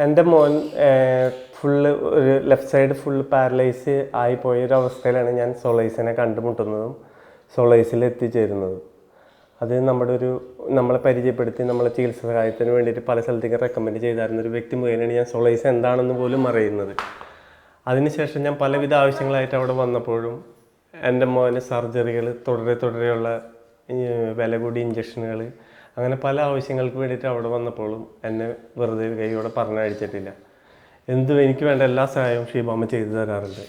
എൻ്റെ മോൻ ഫുള്ള് ഒരു ലെഫ്റ്റ് സൈഡ് ഫുള്ള് പാരലൈസ് ആയിപ്പോയൊരവസ്ഥയിലാണ് ഞാൻ സൊളൈസിനെ കണ്ടുമുട്ടുന്നതും സൊളൈസിൽ എത്തിച്ചേരുന്നതും. അത് നമ്മളെ പരിചയപ്പെടുത്തി നമ്മളെ ചികിത്സ സഹായത്തിന് വേണ്ടിയിട്ട് പല സ്ഥലത്തേക്ക് റെക്കമെൻഡ് ചെയ്തായിരുന്ന ഒരു വ്യക്തി മുഖേനയാണ് ഞാൻ സൊളൈസ് എന്താണെന്ന് പോലും അറിയുന്നത്. അതിനുശേഷം ഞാൻ പലവിധ ആവശ്യങ്ങളായിട്ട് അവിടെ വന്നപ്പോഴും എൻ്റെ മോന് സർജറികൾ തുടരെയുള്ള വില കൂടി ഇഞ്ചക്ഷനുകൾ അങ്ങനെ പല ആവശ്യങ്ങൾക്ക് വേണ്ടിയിട്ട് അവിടെ വന്നപ്പോഴും എന്നെ വെറുതെ കൈയോടെ പറഞ്ഞയച്ചിട്ടില്ല. എനിക്ക് വേണ്ട എല്ലാ സഹായവും ഷീബാമ്മ ചെയ്തു തരാറുണ്ട്.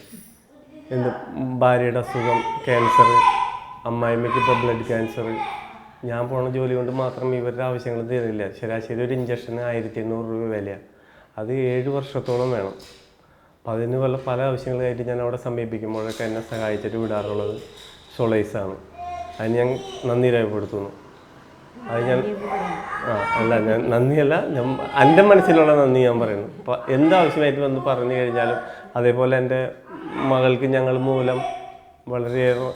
ഭാര്യയുടെ അസുഖം, ക്യാൻസർ, അമ്മായിമ്മയ്ക്ക് ഇപ്പോൾ ബ്ലഡ് ക്യാൻസർ, ഞാൻ പോണ ജോലി കൊണ്ട് മാത്രം ഇവരുടെ ആവശ്യങ്ങൾ തീരില്ല. ശരാശരി ഒരു ഇഞ്ചക്ഷന് 1800 രൂപ വിലയാണ്. അത് 7 വർഷത്തോളം വേണം. അപ്പം അതിന് പല ആവശ്യങ്ങളായിട്ട് ഞാൻ അവിടെ സമീപിക്കുമ്പോഴൊക്കെ എന്നെ സഹായിച്ചിട്ട് വിടാറുള്ളത് സൊളൈസാണ്. അതിന് ഞാൻ നന്ദി രേഖപ്പെടുത്തുന്നു. അത് ഞാൻ ഞാൻ നന്ദിയല്ല, എൻ്റെ മനസ്സിലുള്ള നന്ദി ഞാൻ പറയുന്നു. അപ്പോൾ എന്താവശ്യമായിട്ട് വന്ന് പറഞ്ഞു കഴിഞ്ഞാലും, അതേപോലെ എൻ്റെ മകൾക്ക് ഞങ്ങൾ മൂലം വളരെയേറെ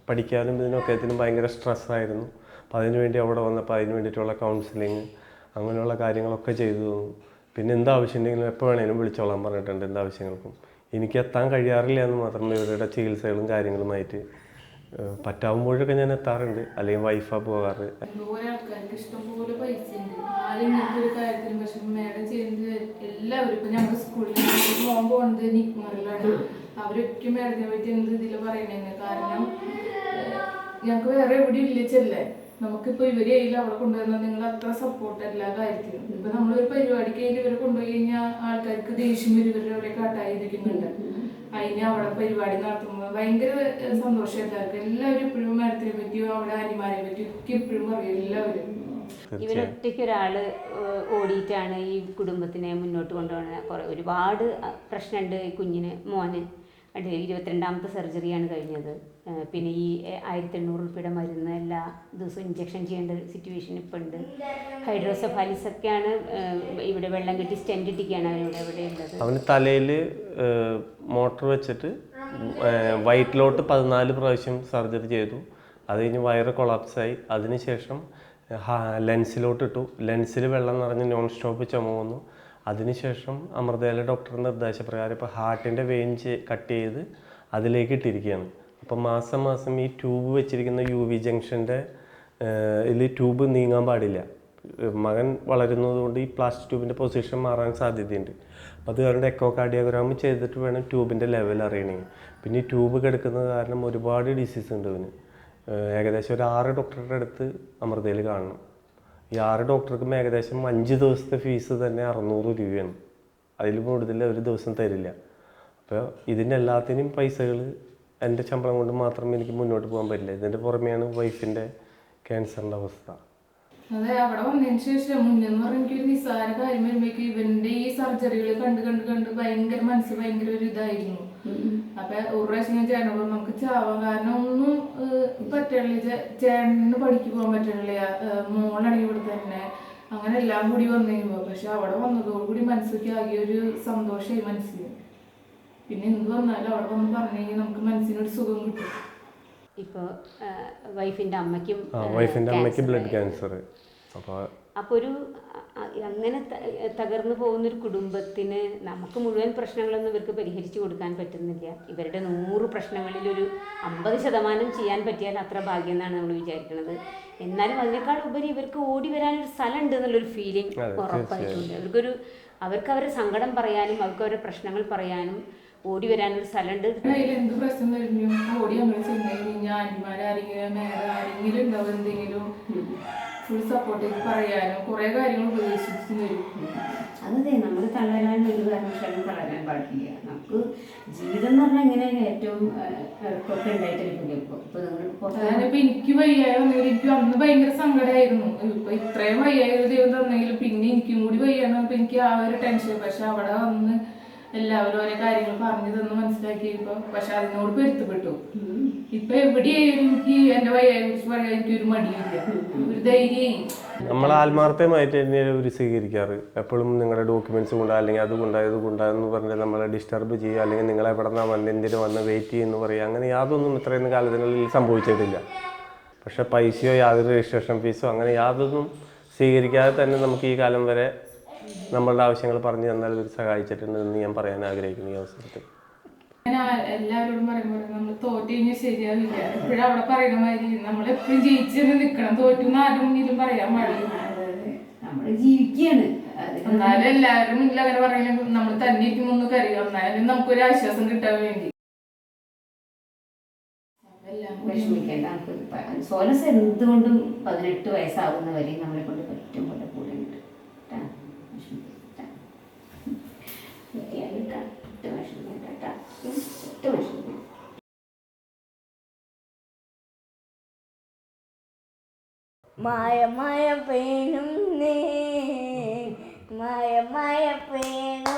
പഠിക്കാനും ഇതിനൊക്കത്തിനും ഭയങ്കര സ്ട്രെസ്സായിരുന്നു. അപ്പോൾ അതിനുവേണ്ടി അവിടെ വന്നപ്പോൾ അതിന് വേണ്ടിയിട്ടുള്ള കൗൺസിലിങ് അങ്ങനെയുള്ള കാര്യങ്ങളൊക്കെ ചെയ്തു തന്നു. പിന്നെ എന്താവശ്യമുണ്ടെങ്കിലും എപ്പോൾ വേണേലും വിളിച്ചോളാൻ പറഞ്ഞിട്ടുണ്ട്. എന്താവശ്യങ്ങൾക്കും എനിക്ക് എത്താൻ കഴിയാറില്ല എന്ന് മാത്രം ഇവരുടെ ചികിത്സകളും കാര്യങ്ങളുമായിട്ട് പറ്റാവുമ്പോഴൊക്കെ ഞാൻ എത്താറുണ്ട്. അല്ലെങ്കിൽ വൈഫാ പോകാറ്. ആൾക്കാർക്ക് ഇഷ്ടംപോലെ പൈസ ഉണ്ട്. ആരും ഇങ്ങനത്തെ ഒരു കാര്യത്തിനും പക്ഷെ മേഡം ചെയ്യുന്നത് എല്ലാവരും ഇപ്പം ഞങ്ങളുടെ സ്കൂളിൽ മോൻ പോകുന്നത് നിക്മറിലാണ്. അവരൊക്കെ മേഡത്തിനെ പറ്റി എന്ത് ഇതിൽ പറയണേന്ന്. കാരണം ഞങ്ങൾക്ക് വേറെ എവിടെയും ഇല്ലച്ചല്ലേ. നമുക്കിപ്പോൾ ഇവരെ കയ്യിൽ അവിടെ കൊണ്ടുവന്നാൽ നിങ്ങൾ അത്ര സപ്പോർട്ട് എല്ലാ കാര്യത്തിനും. ഇപ്പം നമ്മളൊരു പരിപാടിക്ക് കയ്യിൽ ഇവരെ കൊണ്ടുപോയി കഴിഞ്ഞാൽ ആൾക്കാർക്ക് ദേഷ്യം വരും, ഇവരെ കാട്ടായിരിക്കുന്നുണ്ട്. അതിന് അവിടെ പരിപാടി നടത്തുമ്പോൾ ഭയങ്കര സന്തോഷം എല്ലാവർക്കും. എല്ലാവരും ഇപ്പോഴും മേഡത്തിനെ പറ്റിയോ അവിടെ അനിമാരെ പറ്റിയോ ഒക്കെ ഇപ്പോഴും പറയും എല്ലാവരും. ഇവരൊറ്റയ്ക്ക് ഒരാൾ ഓടിയിട്ടാണ് ഈ കുടുംബത്തിനെ മുന്നോട്ട് കൊണ്ടുപോകുന്നത്. ഒരുപാട് പ്രശ്നമുണ്ട് ഈ കുഞ്ഞിന്, മോന്. 22ാമത്തെ സർജറിയാണ് കഴിഞ്ഞത്. പിന്നെ ഈ 1800 രൂപയുടെ മരുന്ന് എല്ലാ ദിവസവും ഇഞ്ചക്ഷൻ ചെയ്യേണ്ട ഒരു സിറ്റുവേഷൻ ഇപ്പം ഉണ്ട്. ഹൈഡ്രോസെഫാലിസ് ഒക്കെയാണ്. ഇവിടെ വെള്ളം കെട്ടി സ്റ്റെൻഡ് ഇട്ടിക്കുകയാണ് ഇവിടെ ഉള്ളത്. അവന് തലയിൽ മോട്ടർ വെച്ചിട്ട് വയറ്റിലോട്ട് 14 പ്രാവശ്യം സർജറി ചെയ്തു. അത് കഴിഞ്ഞ് വയറ് കൊളാപ്സായി. അതിനുശേഷം ലെൻസിലോട്ടിട്ടു. ലെൻസിൽ വെള്ളം നിറഞ്ഞ് നോൺ സ്റ്റോപ്പ് ചുമ വന്നു. അതിനുശേഷം അമൃതയിലെ ഡോക്ടറുടെ നിർദ്ദേശപ്രകാരം ഇപ്പോൾ ഹാർട്ടിൻ്റെ വെയിൻ കട്ട് ചെയ്ത് അതിലേക്ക് ഇട്ടിരിക്കുകയാണ്. അപ്പോൾ മാസം ഈ ട്യൂബ് വെച്ചിരിക്കുന്ന UV ജംഗ്ഷൻ്റെ ഇതിൽ ട്യൂബ് നീങ്ങാൻ പാടില്ല. മകൻ വളരുന്നതുകൊണ്ട് ഈ പ്ലാസ്റ്റിക് ട്യൂബിൻ്റെ പൊസിഷൻ മാറാൻ സാധ്യതയുണ്ട്. അപ്പോൾ അത് കാരണം എക്കോ കാർഡിയോഗ്രാം ചെയ്തിട്ട് വേണം ട്യൂബിൻ്റെ ലെവൽ അറിയണമെങ്കിൽ. പിന്നെ ഈ ട്യൂബ് കിടക്കുന്നത് കാരണം ഒരുപാട് ഡിസീസ് ഉണ്ട് ഇവന്. ഏകദേശം ഒരു 6 ഡോക്ടറുടെ അടുത്ത് അമൃതയിൽ കാണണം. ഈ 6 ഡോക്ടർക്കും ഏകദേശം 5 ദിവസത്തെ ഫീസ് തന്നെ 600 രൂപയാണ്. അതിൽ കൂടുതൽ ഒരു ദിവസം തരില്ല. അപ്പോൾ ഇതിൻ്റെ എല്ലാത്തിനും പൈസകൾ എൻ്റെ ശമ്പളം കൊണ്ട് മാത്രം എനിക്ക് മുന്നോട്ട് പോകാൻ പറ്റില്ല. ഇതിൻ്റെ പുറമെയാണ് വൈഫിൻ്റെ ക്യാൻസറിൻ്റെ അവസ്ഥ. അതെ, അവിടെ വന്നതിന് ശേഷം മുന്നെന്ന് പറഞ്ഞാൽ എനിക്കൊരു നിസ്സാര കാര്യം വരുമ്പോഴേക്ക് ഇവന്റെ ഈ സർജറികൾ കണ്ട് ഭയങ്കര മനസ്സ് ഭയങ്കര ഒരു ഇതായിരുന്നു. അപ്പൊ ഒരു പ്രാവശ്യം ഞാൻ ചേട്ടനോട് നമുക്ക് ചാവാം, കാരണം ഒന്നും പറ്റണില്ല, ചേട്ടന് പണിക്ക് പോകാൻ പറ്റണില്ല, മോളാണെങ്കിൽ ഇവിടെ തന്നെ, അങ്ങനെ എല്ലാം കൂടി വന്നു കഴിയുമ്പോ. പക്ഷെ അവിടെ വന്നതോടുകൂടി മനസ്സിലേക്ക് ആകെ ഒരു സന്തോഷമായി മനസ്സിന്. പിന്നെ എന്ത് വന്നാലും അവിടെ വന്ന് പറഞ്ഞു കഴിഞ്ഞാൽ നമുക്ക് മനസ്സിനൊരു സുഖം കിട്ടും. ഇപ്പോൾ വൈഫിൻ്റെ അമ്മയ്ക്ക് ബ്ലഡ് ക്യാൻസർ. അപ്പോൾ ഒരു അങ്ങനെ തകർന്നു പോകുന്നൊരു കുടുംബത്തിന് നമുക്ക് മുഴുവൻ പ്രശ്നങ്ങളൊന്നും ഇവർക്ക് പരിഹരിച്ചു കൊടുക്കാൻ പറ്റുന്നില്ല. ഇവരുടെ 100 പ്രശ്നങ്ങളിലൊരു 50% ചെയ്യാൻ പറ്റിയാൽ അത്ര ഭാഗ്യം എന്നാണ് നമ്മൾ വിചാരിക്കുന്നത്. എന്നാലും അതിനേക്കാൾ ഉപരി ഇവർക്ക് ഓടി വരാനൊരു സ്ഥലം ഉണ്ട് എന്നുള്ളൊരു ഫീലിംഗ് ഉറപ്പായിട്ടുണ്ട്. അവർക്ക് അവരുടെ സങ്കടം പറയാനും അവർക്ക് അവരുടെ പ്രശ്നങ്ങൾ പറയാനും ഓടി വരാനൊരു സ്ഥലമുണ്ട്. എന്ത് പ്രശ്നം കഴിഞ്ഞു ഓടി നമ്മൾ ചെന്ന് കഴിഞ്ഞാൽ ആരെങ്കിലും ഉണ്ടാവും, എന്തെങ്കിലും ഫുൾ സപ്പോർട്ട് ചെയ്ത് പറയാനും കുറെ കാര്യങ്ങൾ ഉപദേശിച്ചു തരും. അതെ, നമ്മൾ തളരാൻ ഒരു കാരണവശാലും തളരാൻ പാടില്ല. നമുക്ക് ജീവിതം എന്ന് പറഞ്ഞാൽ എങ്ങനെയാണ് ഏറ്റവും ഇറക്കൊക്കെ ഉണ്ടായിട്ടിരിക്കില്ല. ഇപ്പൊ എനിക്ക് വയ്യായ വന്നെങ്കിൽ എനിക്ക് അന്ന് ഭയങ്കര സങ്കടമായിരുന്നു. ഇപ്പൊ ഇത്രയും വയ്യായ ഒരു ദൈവം തന്നെങ്കിലും പിന്നെ എനിക്കും കൂടി വയ്യാന്ന് എനിക്ക് ആ ഒരു ടെൻഷൻ. പക്ഷെ അവിടെ വന്ന് എല്ലാവരും ഓരോ കാര്യങ്ങൾ പറഞ്ഞു തന്ന് മനസ്സിലാക്കിയപ്പോ പക്ഷെ അതിനോട് പൊരുത്തപ്പെട്ടു. ഇപ്പൊ എവിടെയായാലും എനിക്ക് എന്റെ വയ്യായെ കുറിച്ച് പറയാൻ എനിക്കൊരു മടിയില്ല, ഒരു ധൈര്യമായി. നമ്മൾ ആത്മാർത്ഥമായിട്ട് തന്നെ അവർ സ്വീകരിക്കാറ്. എപ്പോഴും നിങ്ങളുടെ ഡോക്യുമെന്റ്സ് കൊണ്ടാ അല്ലെങ്കിൽ അതുകൊണ്ടാന്ന് പറഞ്ഞ് നമ്മളെ ഡിസ്റ്റർബ് ചെയ്യുക, അല്ലെങ്കിൽ നിങ്ങൾ എവിടെ നിന്നാ വന്ന് എന്തിനു വന്ന് വെയിറ്റ് ചെയ്യുമെന്ന് പറയുക, അങ്ങനെ യാതൊന്നും ഇത്രയും കാലത്തിനുള്ളിൽ സംഭവിച്ചിട്ടില്ല. പക്ഷെ പൈസയോ യാതൊരു രജിസ്ട്രേഷൻ ഫീസോ അങ്ങനെ യാതൊന്നും സ്വീകരിക്കാതെ തന്നെ നമുക്ക് ഈ കാലം വരെ നമ്മളുടെ ആവശ്യങ്ങൾ പറഞ്ഞു തന്നാൽ ഇവർ സഹായിച്ചിട്ടുണ്ടെന്ന് ഞാൻ പറയാൻ ആഗ്രഹിക്കുന്നു ഈ അവസരത്തിൽ. ഞാൻ എല്ലാവരോടും പറയുമ്പോൾ നമ്മൾ തോറ്റു കഴിഞ്ഞാൽ ശരിയാവില്ല. എപ്പോഴും അവിടെ പറയുന്ന മാതിരി നമ്മളെപ്പോഴും ജയിച്ചു തന്നെ നിൽക്കണം. തോറ്റു ആരുടെ മുന്നിലും പറയാൻ പാടില്ല. നമ്മൾ ജീവിക്കുകയാണ്. എന്നാലും എല്ലാവരും മുന്നിൽ അങ്ങനെ പറയുന്നത് നമ്മൾ തന്നെ ഇരിക്കുമ്പോൾ ഒന്ന് കരുതുക. എന്നാലും നമുക്കൊരു ആശ്വാസം കിട്ടാൻ വേണ്ടി. വിഷമിക്കേണ്ട. നമുക്ക് സോലസ് എന്തുകൊണ്ടും 18 വയസ്സാവുന്നവരെ നമ്മളെ കൊണ്ട് പറ്റും പോലെ കൂടെ ഉണ്ട്. മായ മായ പേനും നേ മായ മായ പേനും